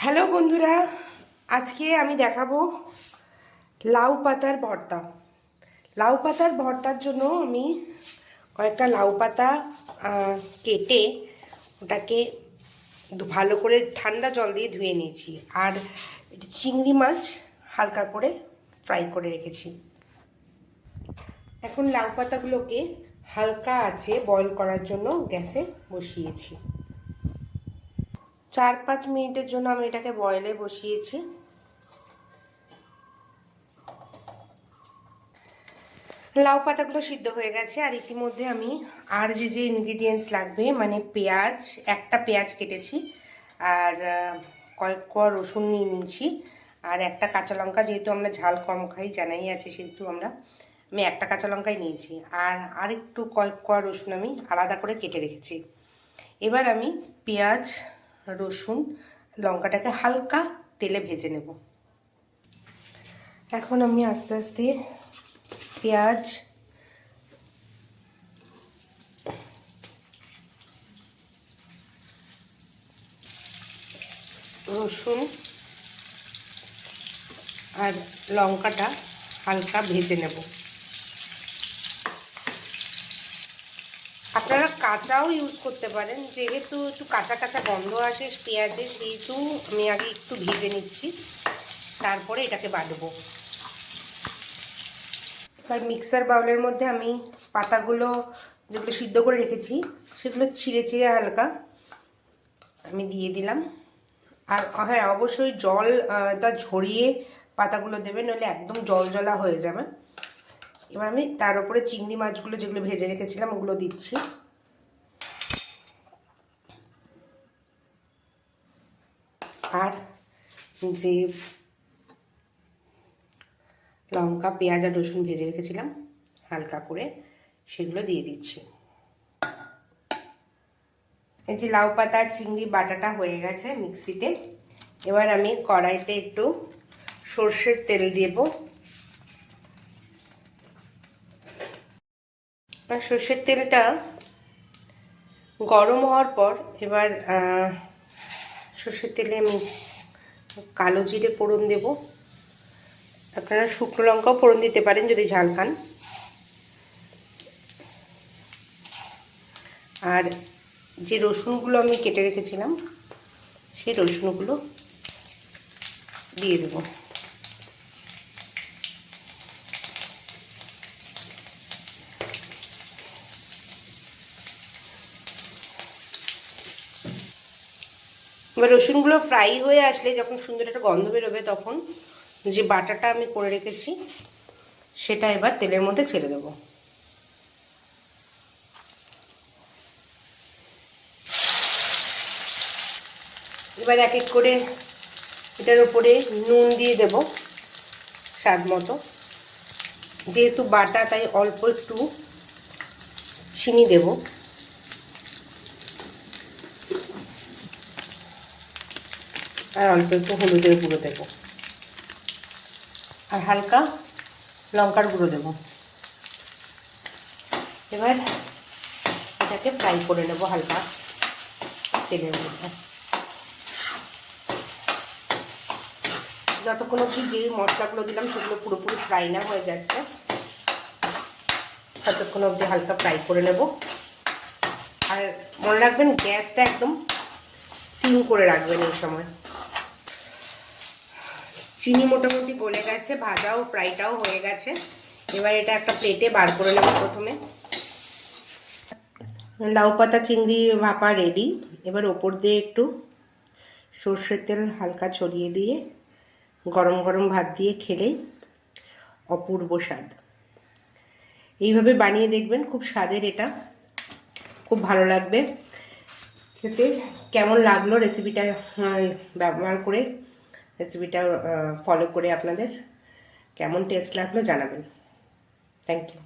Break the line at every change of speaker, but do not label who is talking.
Hello বন্ধুরা, আজকে আমি দেখাবো লাউ পাতার ভর্তা। লাউ পাতার ভর্তার জন্য আমি কয়েকটা লাউ পাতা কেটে ওটাকে ভালো করে ঠান্ডা জল দিয়ে ধুয়ে নিয়েছি। আর চিংড়ি মাছ হালকা করে ফ্রাই করে রেখেছি। এখন লাউ পাতাগুলোকে হালকা আঁচে বয়েল করার জন্য গ্যাসে বসিয়েছি। 4-5 মিনিটের জন্য আমি এটাকে বয়েলে বসিয়েছি। লাউ পাতাগুলো সিদ্ধ হয়ে গেছে। আর ইতিমধ্যে আমি আর যে ইনগ্রিডিয়েন্টস লাগবে, মানে পেঁয়াজ, একটা পেঁয়াজ কেটেছি, আর কয়েক কোয়া রসুন নিয়ে নিয়েছি, আর একটা কাঁচা লঙ্কা। যেহেতু আমরা ঝাল কম খাই, জানাই আছে, সেহেতু আমি একটা কাঁচা লঙ্কাই নিয়েছি। আর একটু কয়েক কোয়া রসুন আমি আলাদা করে কেটে রেখেছি। এবার আমি পেঁয়াজ, রসুন, লঙ্কাটাকে হালকা তেলে ভেজে নেব। এখন আমি আস্তে আস্তে পেঁয়াজ, রসুন আর লঙ্কাটা হালকা ভেজে নেব। আপনারা কাঁচাও ইউজ করতে পারেন, যেহেতু একটু কাঁচা কাঁচা গন্ধ আসে পেঁয়াজের, সেহেতু আমি আগে একটু ভেজে নিচ্ছি, তারপরে এটাকে বাটবো। এবার মিক্সার বাউলের মধ্যে আমি পাতাগুলো যেগুলো সিদ্ধ করে রেখেছি সেগুলো ছিঁড়ে ছিঁড়ে হালকা আমি দিয়ে দিলাম। আর হ্যাঁ, অবশ্যই জলটা ঝরিয়ে পাতাগুলো দেবেন, নইলে একদম জলজলা হয়ে যাবে। এবার আমি তার উপরে চিংড়ি মাছগুলো যেগুলো ভেজে রেখেছিলাম ওগুলো দিচ্ছি। আর যে লঙ্কা, পেঁয়াজ আর রসুন ভেজে রেখেছিলাম হালকা করে, সেগুলো দিয়ে দিচ্ছি। এই যে লাউ পাতা চিংড়ি বাটাটা হয়ে গেছে মিক্সিতে। এবার আমি কড়াইতে একটু সর্ষের তেল দেব। আর সর্ষের তেলটা গরম হওয়ার পর এবার সর্ষের তেলে আমি কালো জিরে ফোড়ন দেব। আপনারা শুকনো লঙ্কাও ফোড়ন দিতে পারেন যদি ঝাল খান। আর যে রসুনগুলো আমি কেটে রেখেছিলাম সেই রসুনগুলো দিয়ে দেব। এবার রসুনগুলো ফ্রাই হয়ে আসলে যখন সুন্দর একটা গন্ধ বেরোবে, তখন যে বাটাটা আমি করে রেখেছি সেটা এবার তেলের মধ্যে ছেড়ে দেবো। এবার এক এক করে এটার উপরে নুন দিয়ে দেব স্বাদ মতো। যেহেতু বাটা তাই অল্প একটু চিনি দেব। আর অল্প একটু হলুদের গুঁড়ো দেব, আর হালকা লঙ্কার গুঁড়ো দেব। এবার এটাকে ফ্রাই করে নেব হালকা তেলের মধ্যে। যতক্ষণ অবধি যে মশলাগুলো দিলাম সেগুলো পুরোপুরি ফ্রাই না হয়ে যাচ্ছে, ততক্ষণ অবধি হালকা ফ্রাই করে নেব। আর মনে রাখবেন গ্যাসটা একদম সিম করে রাখবেন এই সময়। চিনি মোটামুটি গলে গেছে, ভাজাও ফ্রাইটাও হয়ে গেছে। এবার এটা একটা প্লেটে বার করে নেব। প্রথমে লাউ পাতা চিংড়ি ভাপা রেডি। এবার ওপর দিয়ে একটু সর্ষের তেল হালকা ছড়িয়ে দিয়ে গরম গরম ভাত দিয়ে খেলেই অপূর্ব স্বাদ। এইভাবে বানিয়ে দেখবেন, খুব স্বাদের, এটা খুব ভালো লাগবে খেতে। কেমন লাগলো রেসিপিটা ব্যবহার করে, রেসিপিটা ফলো করে আপনাদের কেমন টেস্ট লাগলো জানাবেন। Thank you.